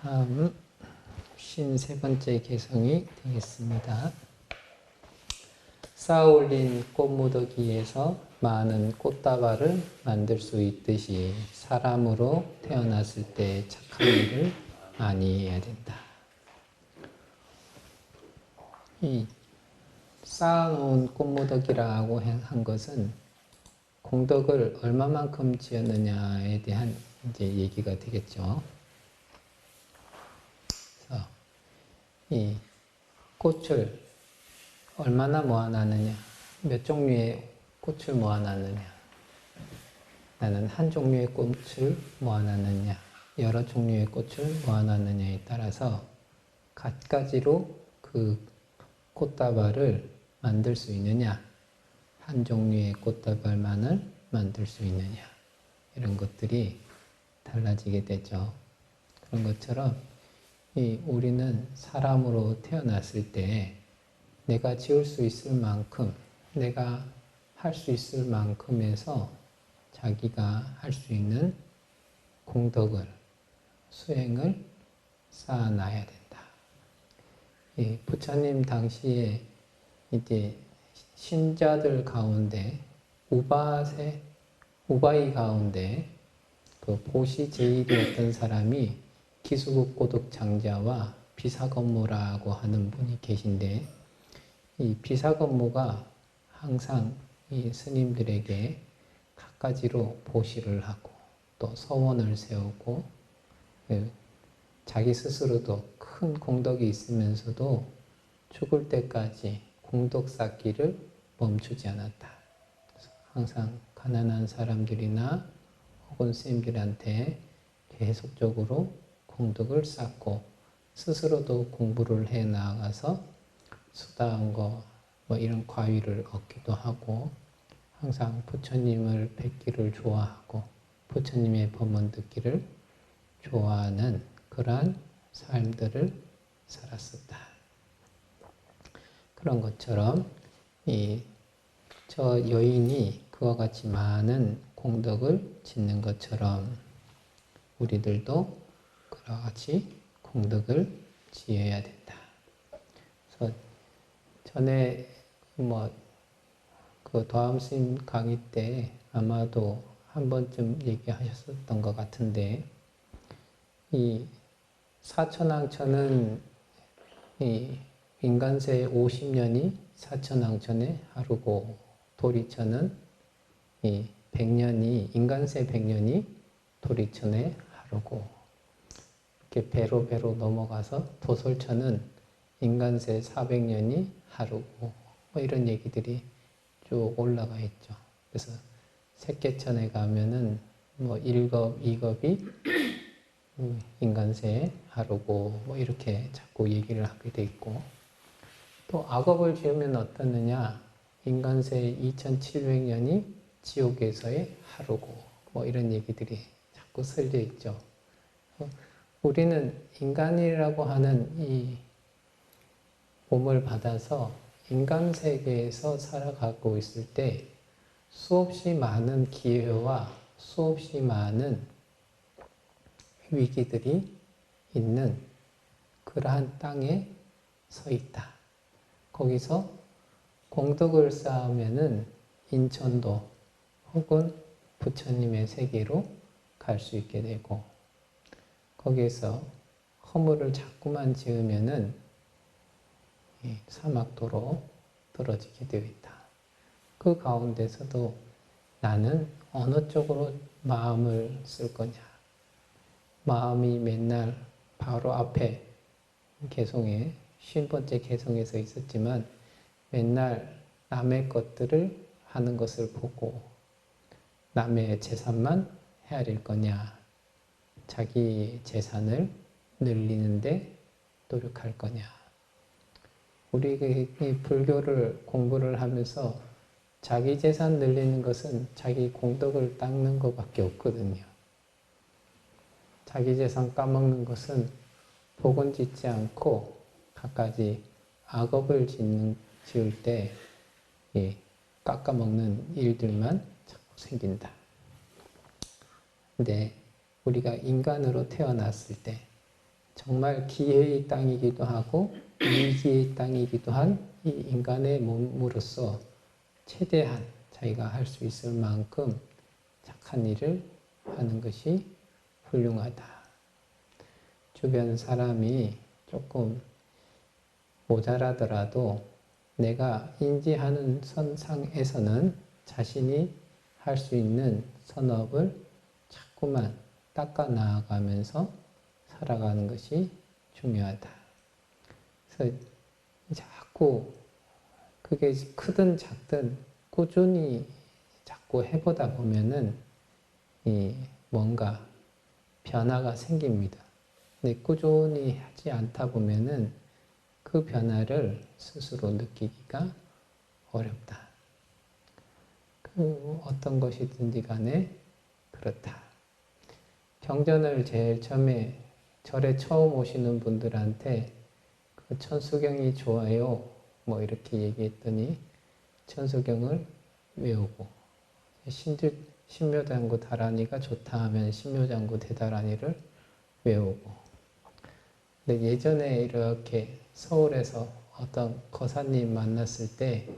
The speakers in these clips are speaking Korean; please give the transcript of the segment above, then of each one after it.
다음 53번째 개성이 되겠습니다. 쌓아 올린 꽃무더기에서 많은 꽃다발을 만들 수 있듯이 사람으로 태어났을 때 착한 일을 많이 해야 된다. 이 쌓아놓은 꽃무더기라고 한 것은 공덕을 얼마만큼 지었느냐에 대한 이제 얘기가 되겠죠. 그래서 이 꽃을 얼마나 모아놨느냐, 몇 종류의 꽃을 모아놨느냐, 나는 한 종류의 꽃을 모아놨느냐, 여러 종류의 꽃을 모아놨느냐에 따라서 갖가지로 그 꽃다발을 만들 수 있느냐, 한 종류의 꽃다발만을 만들 수 있느냐, 이런 것들이 달라지게 되죠. 그런 것처럼 우리는 사람으로 태어났을 때 내가 지을 수 있을 만큼, 내가 할 수 있을 만큼에서 자기가 할 수 있는 공덕을, 수행을 쌓아놔야 된다. 부처님 당시에 이제 신자들 가운데 우바이 가운데 그 보시 제일이었던 사람이 기수국고독 장자와 비사건모라고 하는 분이 계신데, 이 비사건모가 항상 이 스님들에게 갖가지로 보시를 하고 또 서원을 세우고, 자기 스스로도 큰 공덕이 있으면서도 죽을 때까지 공덕 쌓기를 멈추지 않았다. 항상 가난한 사람들이나 혹은 스님들한테 계속적으로 공덕을 쌓고 스스로도 공부를 해 나가서 수다한 거, 이런 과위를 얻기도 하고, 항상 부처님을 뵙기를 좋아하고 부처님의 법문 듣기를 좋아하는 그러한 삶들을 살았었다. 그런 것처럼 저 여인이 그와 같이 많은 공덕을 짓는 것처럼 우리들도 그와 같이 공덕을 지어야 된다. 그래서 전에 그 도암 스님 강의 때 아마도 한 번쯤 얘기하셨었던 것 같은데, 이 사천왕천은 이 인간세 50년이 사천왕천의 하루고, 도리천은 이 100년이, 인간세 100년이 도리천의 하루고, 이렇게 배로 넘어가서 도솔천은 인간세 400년이 하루고, 이런 얘기들이 쭉 올라가 있죠. 그래서 색계천에 가면은 1급, 2급이 인간세 하루고, 이렇게 자꾸 얘기를 하게 돼 있고, 또 악업을 지으면 어떻느냐, 인간세 2700년이 지옥에서의 하루고, 이런 얘기들이 자꾸 설려 있죠. 우리는 인간이라고 하는 이 몸을 받아서 인간 세계에서 살아가고 있을 때 수없이 많은 기회와 수없이 많은 위기들이 있는 그러한 땅에 서 있다. 거기서 공덕을 쌓으면은 인천도 혹은 부처님의 세계로 갈 수 있게 되고, 거기에서 허물을 자꾸만 지으면은 사막도로 떨어지게 되어 있다. 그 가운데서도 나는 어느 쪽으로 마음을 쓸 거냐. 마음이 맨날 바로 앞에 개성에 50번째 개성에서 있었지만 맨날 남의 것들을 하는 것을 보고 남의 재산만 헤아릴 거냐, 자기 재산을 늘리는데 노력할 거냐. 우리 이 불교를 공부를 하면서 자기 재산 늘리는 것은 자기 공덕을 닦는 것밖에 없거든요. 자기 재산 까먹는 것은 복은 짓지 않고 갖가지 악업을 지을 때 깎아먹는 일들만 자꾸 생긴다. 근데 우리가 인간으로 태어났을 때 정말 기회의 땅이기도 하고 위기의 땅이기도 한 이 인간의 몸으로서 최대한 자기가 할 수 있을 만큼 착한 일을 하는 것이 훌륭하다. 주변 사람이 조금 모자라더라도 내가 인지하는 선상에서는 자신이 할 수 있는 선업을 자꾸만 닦아 나아가면서 살아가는 것이 중요하다. 그래서 자꾸 그게 크든 작든 꾸준히 자꾸 해보다 보면은 뭔가 변화가 생깁니다. 근데 꾸준히 하지 않다 보면은 그 변화를 스스로 느끼기가 어렵다. 그 어떤 것이든지 간에 그렇다. 경전을 제일 처음에 절에 처음 오시는 분들한테 그 천수경이 좋아요 뭐 이렇게 얘기했더니 천수경을 외우고 신묘장구 다라니가 좋다 하면 신묘장구 대다라니를 외우고. 근데 예전에 이렇게 서울에서 어떤 거사님 만났을 때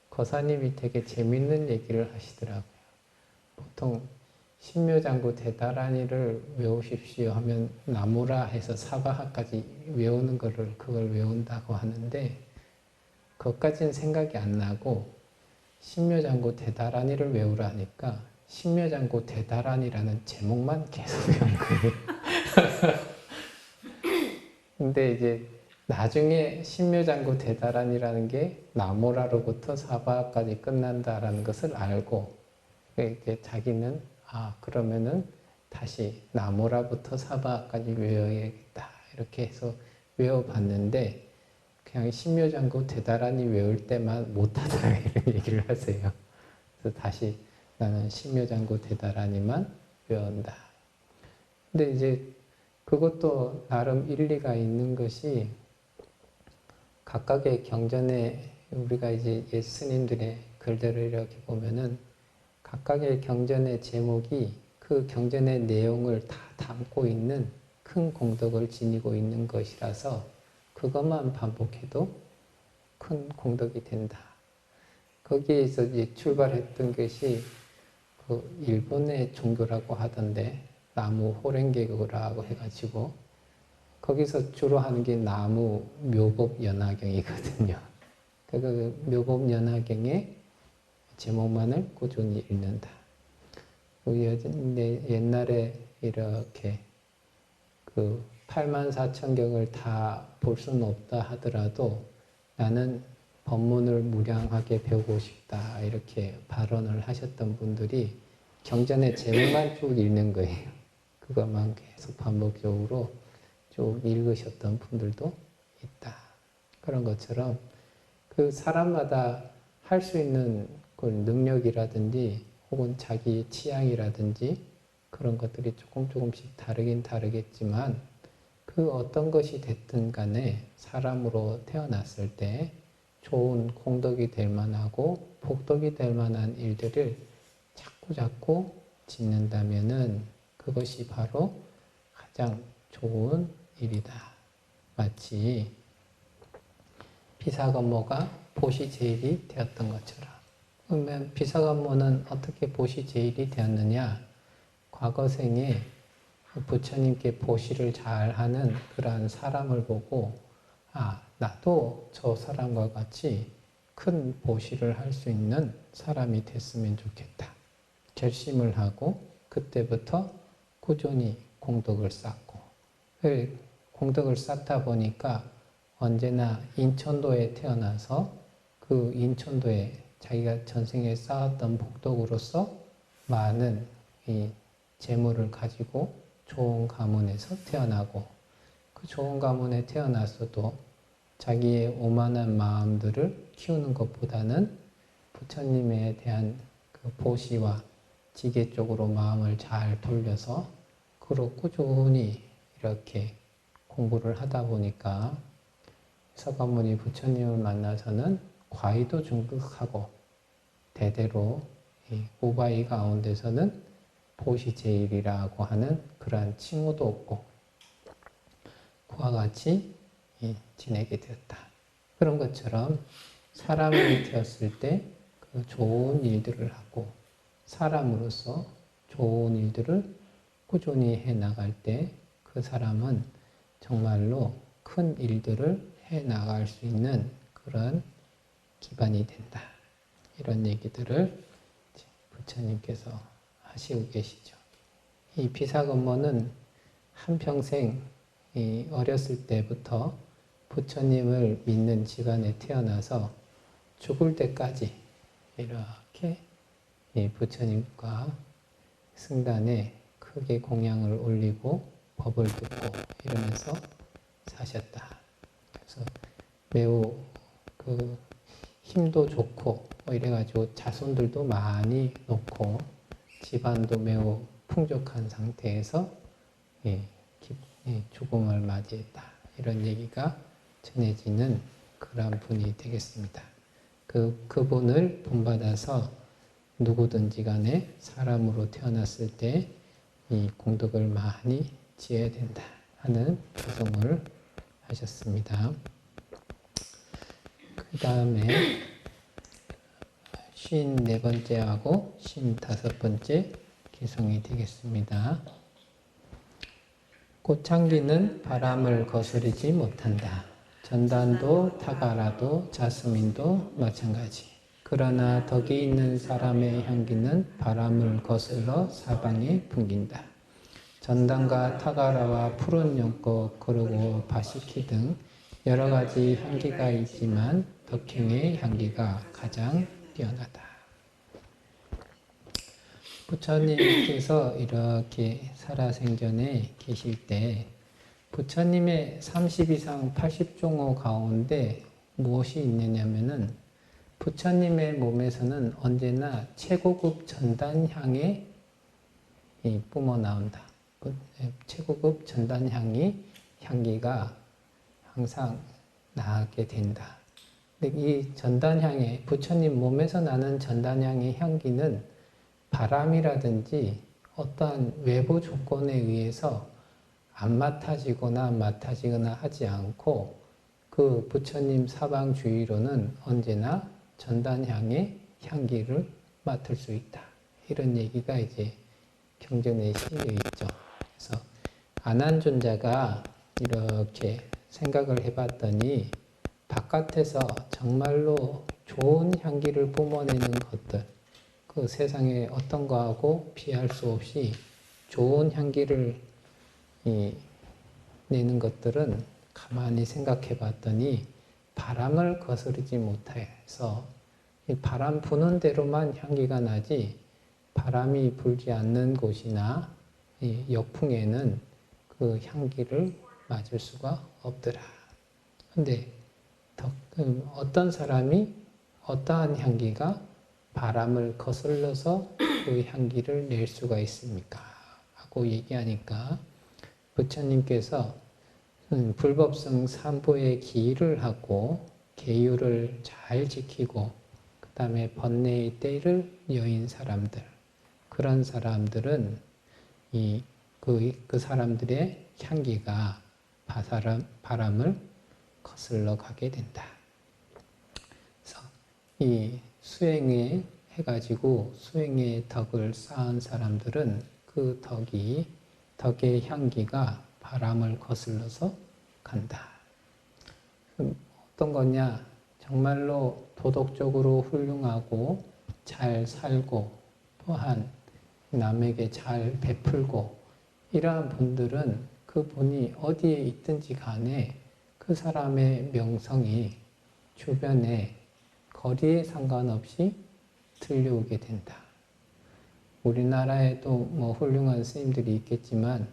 거사님이 되게 재밌는 얘기를 하시더라고요. 보통 신묘장구 대다라니를 외우십시오 하면 나무라 해서 사바하까지 외우는 그걸 외운다고 하는데 그것까지는 생각이 안 나고 신묘장구 대다라니를 외우라 하니까 신묘장구 대다라니라는 제목만 계속 외운 거예요. 근데 이제 나중에 신묘장구 대다란이라는 게 나모라로부터 사바까지 끝난다라는 것을 알고 이제 자기는 그러면은 다시 나모라부터 사바까지 외워야겠다 이렇게 해서 외워봤는데 그냥 신묘장구 대다란이 외울 때만 못하더라 이런 얘기를 하세요. 그래서 다시 나는 신묘장구 대다란이만 외운다. 근데 이제 그것도 나름 일리가 있는 것이 각각의 경전에 우리가 이제 예스님들의 글들을 이렇게 보면은 각각의 경전의 제목이 그 경전의 내용을 다 담고 있는 큰 공덕을 지니고 있는 것이라서 그것만 반복해도 큰 공덕이 된다. 거기에서 이제 출발했던 것이 그 일본의 종교라고 하던데 나무 호랭개교라고 해가지고 거기서 주로 하는 게 나무 묘법연화경이거든요. 그 묘법연화경의 제목만을 꾸준히 읽는다. 옛날에 이렇게 그 84,000경을 다 볼 수는 없다 하더라도 나는 법문을 무량하게 배우고 싶다 이렇게 발언을 하셨던 분들이 경전의 제목만 쭉 읽는 거예요. 그것만 계속 반복적으로 쭉 읽으셨던 분들도 있다. 그런 것처럼 그 사람마다 할 수 있는 그 능력이라든지 혹은 자기 취향이라든지 그런 것들이 조금씩 다르긴 다르겠지만 그 어떤 것이 됐든 간에 사람으로 태어났을 때 좋은 공덕이 될 만하고 복덕이 될 만한 일들을 자꾸 짓는다면은 그것이 바로 가장 좋은 일이다. 마치 비사건모가 보시제일이 되었던 것처럼. 그러면 비사건모는 어떻게 보시제일이 되었느냐? 과거생에 부처님께 보시를 잘하는 그러한 사람을 보고 나도 저 사람과 같이 큰 보시를 할 수 있는 사람이 됐으면 좋겠다. 결심을 하고 그때부터 꾸준히 공덕을 쌓고 공덕을 쌓다 보니까 언제나 인천도에 태어나서 그 인천도에 자기가 전생에 쌓았던 복덕으로서 많은 이 재물을 가지고 좋은 가문에서 태어나고 그 좋은 가문에 태어났어도 자기의 오만한 마음들을 키우는 것보다는 부처님에 대한 그 보시와 지계 쪽으로 마음을 잘 돌려서 그로 꾸준히 이렇게 공부를 하다 보니까 서가모니 부처님을 만나서는 과의도 중극하고 대대로 우바이 가운데서는 보시제일이라고 하는 그러한 칭호도 없고 그와 같이 지내게 되었다. 그런 것처럼 사람이 되었을 때 그 좋은 일들을 하고 사람으로서 좋은 일들을 꾸준히 해 나갈 때 그 사람은 정말로 큰 일들을 해 나갈 수 있는 그런 기반이 된다. 이런 얘기들을 부처님께서 하시고 계시죠. 이 비사건모는 한평생 어렸을 때부터 부처님을 믿는 집안에 태어나서 죽을 때까지 이렇게 부처님과 승단에 크게 공양을 올리고 법을 듣고 이러면서 사셨다. 그래서 매우 그 힘도 좋고 이래가지고 자손들도 많이 놓고 집안도 매우 풍족한 상태에서 죽음을 맞이했다. 이런 얘기가 전해지는 그런 분이 되겠습니다. 그분을 본받아서 누구든지 간에 사람으로 태어났을 때 이 공덕을 많이 지어야 된다 하는 조성을 하셨습니다. 그 다음에 54번째하고 55번째 기송이 되겠습니다. 꽃향기는 바람을 거스르지 못한다. 전단도 타가라도 자스민도 마찬가지. 그러나 덕이 있는 사람의 향기는 바람을 거슬러 사방에 풍긴다. 전단과 타가라와 푸른 연꽃, 그리고 바시키 등 여러 가지 향기가 있지만 덕행의 향기가 가장 뛰어나다. 부처님께서 이렇게 살아생전에 계실 때 부처님의 30 이상 80종호 가운데 무엇이 있느냐면은 부처님의 몸에서는 언제나 최고급 전단향이 뿜어 나온다. 최고급 전단향이 향기가 항상 나게 된다. 근데 이 전단향의 부처님 몸에서 나는 전단향의 향기는 바람이라든지 어떠한 외부 조건에 의해서 안 맡아지거나 맡아지거나 하지 않고 그 부처님 사방 주위로는 언제나 전단향의 향기를 맡을 수 있다. 이런 얘기가 이제 경전에 실려 있죠. 그래서 아난존자가 이렇게 생각을 해봤더니 바깥에서 정말로 좋은 향기를 뿜어내는 것들, 그 세상에 어떤 거하고 비할 수 없이 좋은 향기를 내는 것들은 가만히 생각해 봤더니 바람을 거스르지 못해서 바람 부는 대로만 향기가 나지 바람이 불지 않는 곳이나 역풍에는 그 향기를 맞을 수가 없더라. 근데 어떤 사람이 어떠한 향기가 바람을 거슬러서 그 향기를 낼 수가 있습니까? 하고 얘기하니까 부처님께서 불법성 삼보의 기일을 하고 계율을 잘 지키고 그 다음에 번뇌의 때를 여인 사람들, 그런 사람들은 그 사람들의 향기가 바람을 거슬러 가게 된다. 그래서 이 수행에 해가지고 수행의 덕을 쌓은 사람들은 그 덕의 향기가 바람을 거슬러서 간다. 어떤 거냐? 정말로 도덕적으로 훌륭하고 잘 살고 또한 남에게 잘 베풀고 이러한 분들은 그분이 어디에 있든지 간에 그 사람의 명성이 주변에 거리에 상관없이 들려오게 된다. 우리나라에도 뭐 훌륭한 스님들이 있겠지만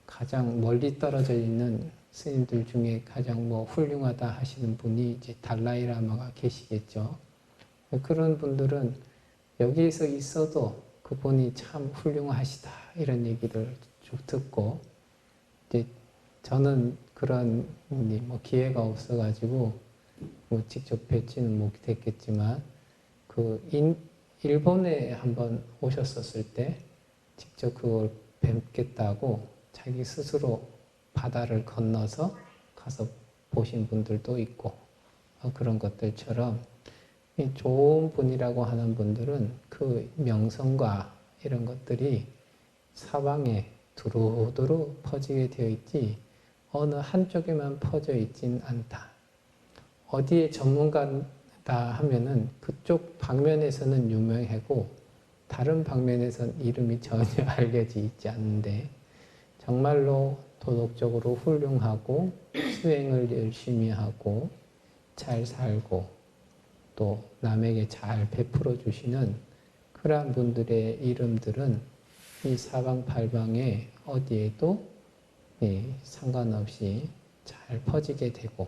가장 멀리 떨어져 있는 스님들 중에 가장 뭐 훌륭하다 하시는 분이 이제 달라이라마가 계시겠죠. 그런 분들은 여기에서 있어도 그분이 참 훌륭하시다 이런 얘기를 쭉 듣고 이제 저는 그런 뭐 기회가 없어가지고 뭐 직접 뵙지는 못했겠지만 일본에 한번 오셨었을 때 직접 그걸 뵙겠다고 자기 스스로 바다를 건너서 가서 보신 분들도 있고 그런 것들처럼 이 좋은 분이라고 하는 분들은 그 명성과 이런 것들이 사방에 두루두루 퍼지게 되어 있지 어느 한쪽에만 퍼져 있진 않다. 어디에 전문가다 하면은 그쪽 방면에서는 유명하고 다른 방면에서는 이름이 전혀 알려져 있지 않는데 정말로 도덕적으로 훌륭하고 수행을 열심히 하고 잘 살고 또 남에게 잘 베풀어 주시는 그러한 분들의 이름들은 이 사방팔방에 어디에도 상관없이 잘 퍼지게 되고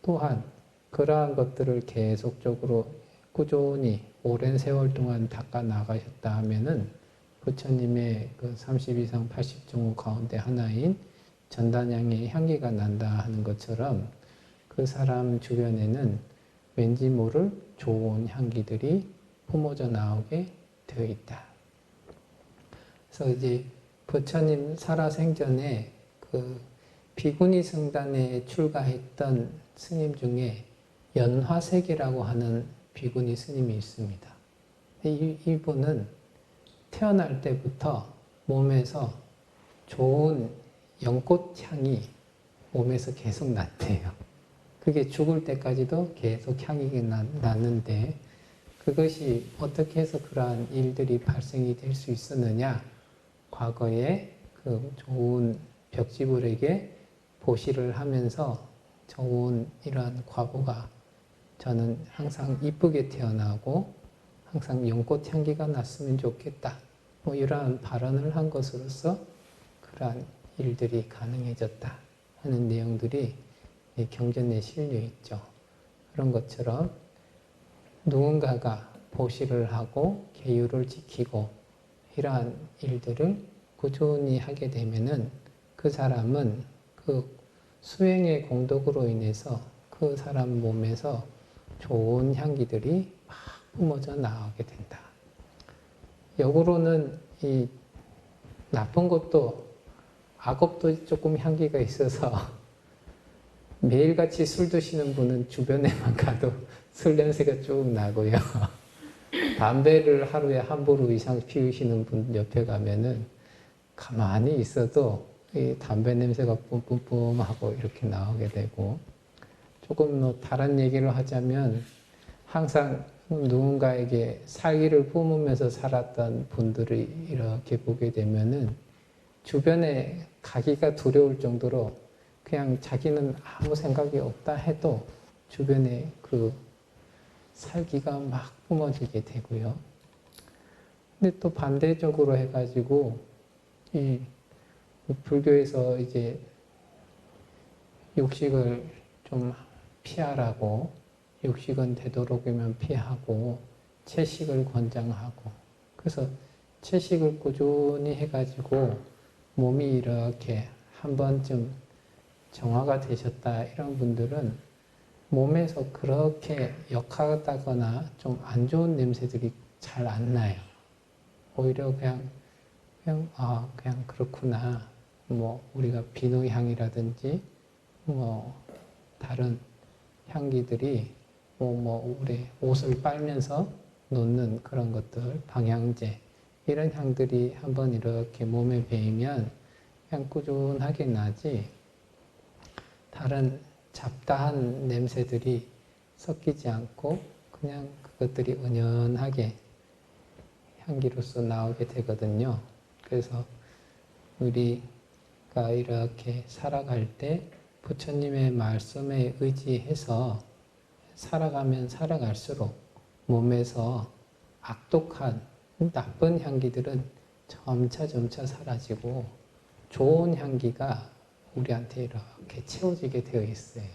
또한 그러한 것들을 계속적으로 꾸준히 오랜 세월 동안 닦아 나가셨다 하면은 부처님의 그 32상 80종호 가운데 하나인 전단향의 향기가 난다 하는 것처럼 그 사람 주변에는 왠지 모를 좋은 향기들이 뿜어져 나오게 되어 있다. 그래서 이제 부처님 살아생전에 그 비구니 승단에 출가했던 스님 중에 연화색이라고 하는 비구니 스님이 있습니다. 이분은 태어날 때부터 몸에서 좋은 연꽃 향이 몸에서 계속 났대요. 그게 죽을 때까지도 계속 향이 났는데 그것이 어떻게 해서 그러한 일들이 발생이 될 수 있었느냐? 과거에 그 좋은 벽지불에게 보시를 하면서 좋은 이러한 과보가 저는 항상 이쁘게 태어나고 항상 연꽃 향기가 났으면 좋겠다. 뭐 이러한 발언을 한 것으로서 그러한 일들이 가능해졌다 하는 내용들이 경전에 실려 있죠. 그런 것처럼 누군가가 보시를 하고 계율을 지키고 이러한 일들을 꾸준히 하게 되면은 그 사람은 그 수행의 공덕으로 인해서 그 사람 몸에서 좋은 향기들이 막 뿜어져 나오게 된다. 역으로는 이 나쁜 것도 악업도 조금 향기가 있어서 매일같이 술 드시는 분은 주변에만 가도 술 냄새가 쭉 나고요. 담배를 하루에 한 보루 이상 피우시는 분 옆에 가면은 가만히 있어도 이 담배 냄새가 뿜뿜뿜하고 이렇게 나오게 되고 조금 뭐 다른 얘기를 하자면 항상 누군가에게 살기를 뿜으면서 살았던 분들을 이렇게 보게 되면은 주변에 가기가 두려울 정도로 그냥 자기는 아무 생각이 없다 해도 주변에 그 살기가 막 뿜어지게 되고요. 근데 또 반대적으로 해가지고 이 불교에서 이제 육식을 좀 피하라고 육식은 되도록이면 피하고 채식을 권장하고 그래서 채식을 꾸준히 해가지고 몸이 이렇게 한 번쯤 정화가 되셨다 이런 분들은 몸에서 그렇게 역하다거나 좀 안 좋은 냄새들이 잘 안 나요. 오히려 그냥 그렇구나. 뭐 우리가 비누 향이라든지 뭐 다른 향기들이 우리 옷을 빨면서 놓는 그런 것들, 방향제 이런 향들이 한번 이렇게 몸에 배이면 그냥 꾸준하게 나지 다른 잡다한 냄새들이 섞이지 않고 그냥 그것들이 은연하게 향기로서 나오게 되거든요. 그래서 우리가 이렇게 살아갈 때 부처님의 말씀에 의지해서 살아가면 살아갈수록 몸에서 악독한 나쁜 향기들은 점차 사라지고 좋은 향기가 우리한테 이렇게 채워지게 되어 있어요.